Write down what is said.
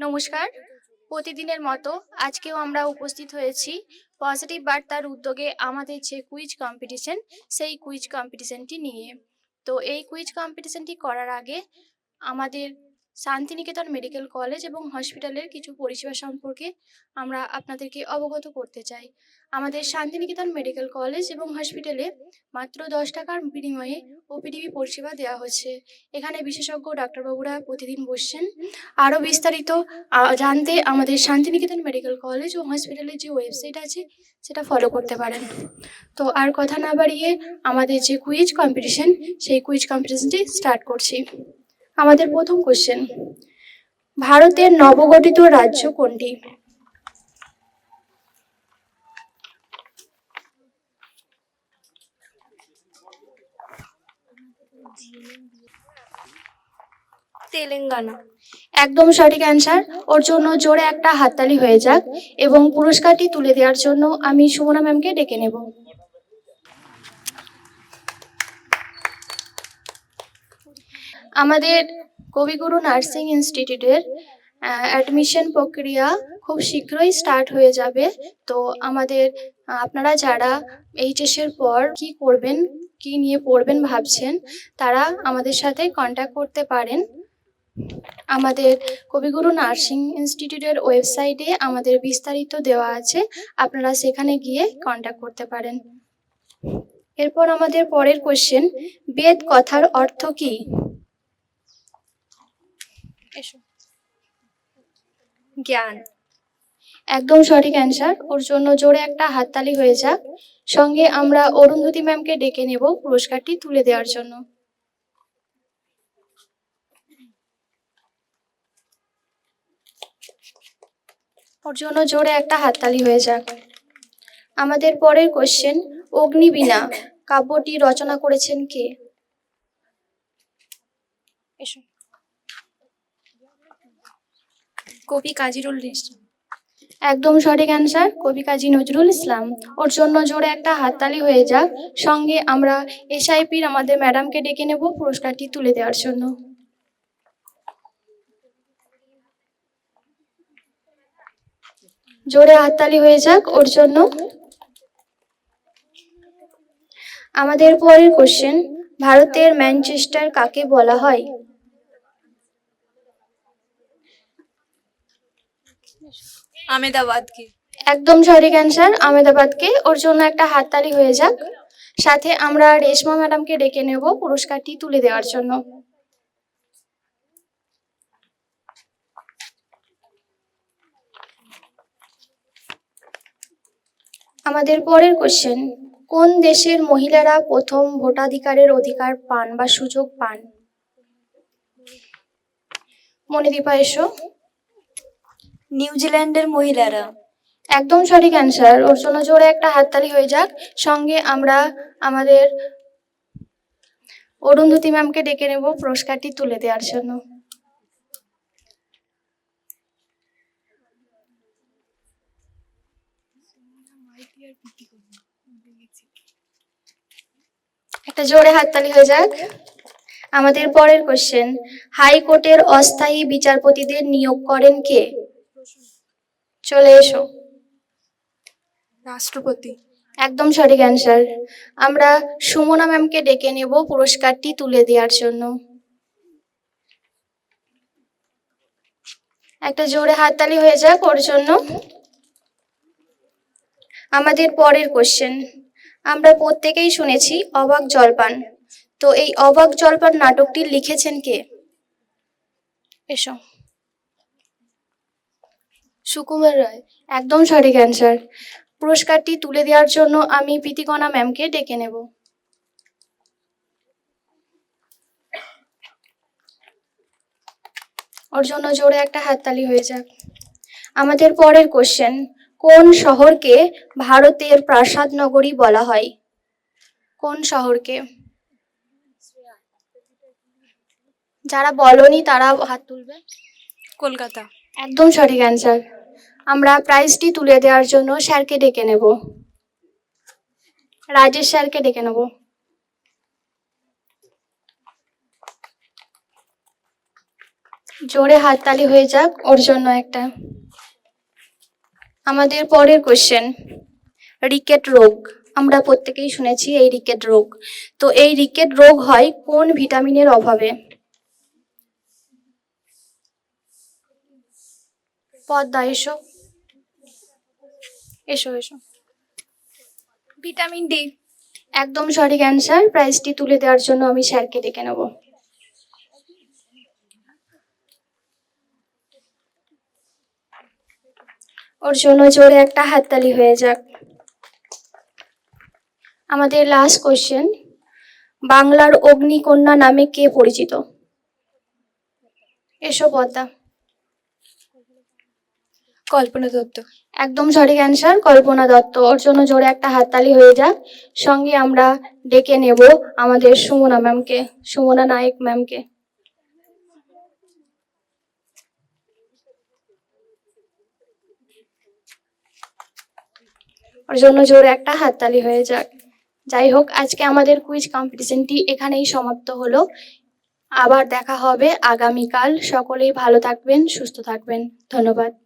নমস্কার। প্রতিদিনের মতো আজকেও আমরা উপস্থিত হয়েছি পজিটিভ বার্তার উদ্যোগে আমাদের যে কুইজ কম্পিটিশন, সেই কুইজ কম্পিটিশনটি নিয়ে। তো এই কুইজ কম্পিটিশনটি করার আগে আমাদের শান্তিনিকেতন মেডিকেল কলেজ এবং হসপিটালের কিছু পরিষেবা সম্পর্কে আমরা আপনাদেরকে অবগত করতে চাই। আমাদের শান্তিনিকেতন মেডিকেল কলেজ এবং হসপিটালে মাত্র 10 টাকার বিনিময়ে ওপিডি পরিষেবা দেওয়া হচ্ছে। এখানে বিশেষজ্ঞ ডাক্তারবাবুরা প্রতিদিন বসছেন। আরও বিস্তারিত জানতে আমাদের শান্তিনিকেতন মেডিকেল কলেজ ও হসপিটালের যে ওয়েবসাইট আছে সেটা ফলো করতে পারেন। তো আর কথা না বাড়িয়ে আমাদের যে কুইজ কম্পিটিশন, সেই কুইজ কম্পিটিশনটি স্টার্ট করছি। আমাদের প্রথম কোশ্চেন, ভারতের নবগঠিত রাজ্য কোনটি? তেলেঙ্গানা। একদম সঠিক অ্যান্সার। ওর জন্য জোরে একটা হাততালি হয়ে যাক এবং পুরস্কারটি তুলে দেওয়ার জন্য আমি সুমনা ম্যামকে ডেকে নেব। আমাদের কবিগুরু নার্সিং ইনস্টিটিউটের অ্যাডমিশন প্রক্রিয়া খুব শীঘ্রই স্টার্ট হয়ে যাবে। তো আমাদের আপনারা যারা এইচএসের পর কি করবেন, কি নিয়ে পড়বেন ভাবছেন, তারা আমাদের সাথে কন্ট্যাক্ট করতে পারেন। আমাদের কবিগুরু নার্সিং ইনস্টিটিউটের ওয়েবসাইটে আমাদের বিস্তারিত দেওয়া আছে, আপনারা সেখানে গিয়ে কন্ট্যাক্ট করতে পারেন। এরপর আমাদের পরের কোশ্চেন, বেদ কথার অর্থ কি? জ্ঞান। একদম সঠিক অ্যান্সার। ওর জন্য জোরে একটা হাততালি হয়ে যাক। সঙ্গে আমরা অরুন্ধতী ম্যামকে ডেকে নেব পুরস্কারটি তুলে দেওয়ার জন্য। ওর জন্য জোরে একটা হাততালি হয়ে যাক। আমাদের পরের কোশ্চেন, অগ্নিবীণা কাব্যটি রচনা করেছেন কে? কবি কাজী নজরুল ইসলাম। একদম সঠিক অ্যান্সার, কবি কাজী নজরুল ইসলাম। ওর জন্য জোরে একটা হাততালি হয়ে যাক। সঙ্গে আমরা এসআইপির আমাদের ম্যাডামকে ডেকে নেব পুরস্কারটি তুলে দেওয়ার জন্য। জোরে হাততালি হয়ে যাক ওর জন্য। আমাদের পরের কোশ্চেন, ভারতের ম্যানচেস্টার কাকে বলা হয়? আমেদাবাদকে। একদম সঠিক অ্যান্সার, আহমেদাবাদকে। ওর জন্য একটা হাততালি হয়ে যাক। সাথে আমরা রেশমা ম্যাডামকে ডেকে নেব পুরস্কারটি তুলে দেওয়ার জন্য। আমাদের পরের কোশ্চেন, কোন দেশের মহিলারা প্রথম ভোটাধিকারের অধিকার পান বা সুযোগ পান? মণিদীপা এসো। নিউজিল্যান্ডের মহিলারা। একদম সঠিক অ্যান্সার। ওর জন্য জোরে একটা হাততালি হয়ে যাক। সঙ্গে আমরা আমাদের অরুন্ধতী ম্যামকে ডেকে নেব পুরস্কারটি তুলে দেওয়ার জন্য। একটা জোরে হাততালি হয়ে যাক। আমাদের পরের কোশ্চেন, হাইকোর্টের অস্থায়ী বিচারপতিদের নিয়োগ করেন কে? চলে এসো। রাষ্ট্রপতি। একদম সঠিক অ্যান্সার। আমরা সুমনা ম্যামকে ডেকে নেব পুরস্কারটি তুলে দেওয়ার জন্য। একটা জোরে হাততালি হয়ে যাক ওর জন্য। আমাদের পরের কোশ্চেন, আমরা প্রত্যেকেই শুনেছি অবাক জলপান। তো এই অবাক জলপান নাটকটি লিখেছেন কে? এসো। সুকুমার রায়। একদম সঠিক অ্যান্সার। পুরস্কারটি তুলে দেওয়ার জন্য আমি প্রীতিকণা ম্যামকে ডেকে নেব। ওর জন্য জোরে একটা হাততালি হয়ে যাক। আমাদের পরের কোশ্চেন, কোন শহরকে ভারতের প্রাসাদ নগরী বলা হয়? কোন শহরকে? যারা বলনি তারা হাত তুলবে। কলকাতা। একদম সঠিক অ্যান্সার। আমরা প্রাইজটি তুলে দেওয়ার জন্য স্যারকে ডেকে নেব, রাজেশ স্যারকে ডেকে নেব। জোরে হাততালি হয়ে যাক ওর জন্য একটা। আমাদের পরের কোশ্চেন, রিকেট রোগ। আমরা প্রত্যেকেই শুনেছি এই রিকেট রোগ। তো এই রিকেট রোগ হয় কোন ভিটামিনের অভাবে? পদ্মা, এসো এসো এসো। Vitamin D. একদম সঠিক অ্যান্সার। প্রাইজটি তুলে দেওয়ার জন্য আমি স্যারকে ডেকে নেব। ওর জন্য জোরে একটা হাততালি হয়ে যাক। আমাদের লাস্ট কোশ্চেন, বাংলার অগ্নিকন্যা নামে কে পরিচিত? এসো পদ্মা। কল্পনা দত্ত। একদম সঠিক অ্যান্সার, কল্পনা দত্ত। ওর জন্য জোরে একটা হাততালি হয়ে যাক। সঙ্গে আমরা ডেকে নেব আমাদের সুমনা ম্যামকে, সুমনা নায়েক ম্যামকে। ওর জন্য জোরে একটা হাততালি হয়ে যাক। যাই হোক, আজকে আমাদের কুইজ কম্পিটিশনটি এখানেই সমাপ্ত হলো। আবার দেখা হবে আগামীকাল। সকলেই ভালো থাকবেন, সুস্থ থাকবেন। ধন্যবাদ।